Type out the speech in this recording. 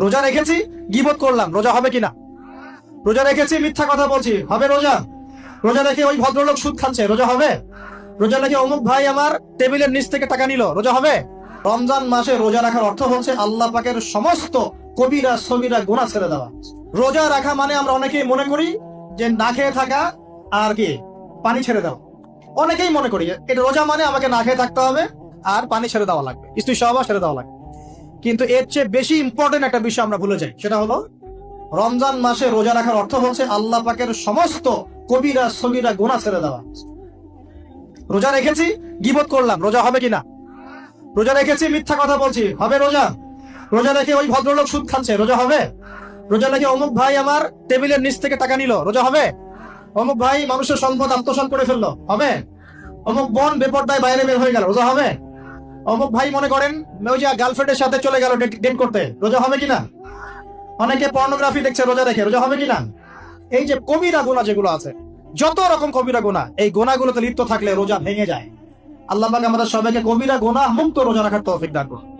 রোজা রেখেছি, গীবত করলাম, রোজা হবে কিনা? রোজা রেখেছি, মিথ্যা কথা বলছি, হবে রোজা? রোজা রেখে ওই ভদ্রলোক সুদ খাচ্ছে, রোজা হবে? রোজা রেখে অমুক ভাই আমার টেবিলের নিচ থেকে টাকা নিল, রোজা হবে? রমজান মাসে রোজা রাখার অর্থ হচ্ছে আল্লাহ পাকের সমস্ত কবিরা সগীরা গুনাহ ছেড়ে দেওয়া। রোজা রাখা মানে আমরা অনেকেই মনে করি যে না খেয়ে থাকা আর কি পানি ছেড়ে দেওয়া। অনেকেই মনে করি এটা রোজা মানে আমাকে না খেয়ে থাকতে হবে আর পানি ছেড়ে দেওয়া লাগবে, স্ত্রী সহবাস ছেড়ে দেওয়া লাগবে। কিন্তু এর চেয়ে বেশি ইম্পর্টেন্ট একটা বিষয় আমরা ভুলে যাই, সেটা হলো রমজান মাসে রোজা রাখার অর্থ হচ্ছে আল্লাহ পাকের সমস্ত কবিরা সগীরা গুনাহ ছেড়ে দেওয়া। রোজা রেখেছি, গীবত করলাম, রোজা হবে কিনা? রোজা রেখেছি, মিথ্যা কথা বলছি, হবে রোজা? রোজা রেখে ওই ভদ্রলোক সুদ খাচ্ছে, রোজা হবে? রোজা রেখে অমুক ভাই আমার টেবিলের নিচ থেকে টাকা নিল, রোজা হবে? অমুক ভাই মানুষের সম্পদ আত্মসাৎ করে ফেললো, হবে? অমুক বোন বেপরদায় বাইরে বের হয়ে গেল, রোজা হবে? অমুক ভাই মনে করেন ওই যে গার্লফ্রেন্ডের সাথে চলে গেল ডেট করতে, রোজা হবে কিনা? অনেকে পর্নোগ্রাফি দেখছে, রোজা রেখে, রোজা হবে কিনা? এই যে কবিরা গুনাহ যেগুলো আছে, যত রকম কবিরা গুনাহ, এই গুনাহগুলোতে লিপ্ত থাকলে রোজা ভেঙে যায়। আল্লাহ পাক আমাদের সবাইকে কবিরা গুনাহ মুক্ত রোজা রাখার তৌফিক দান করুন।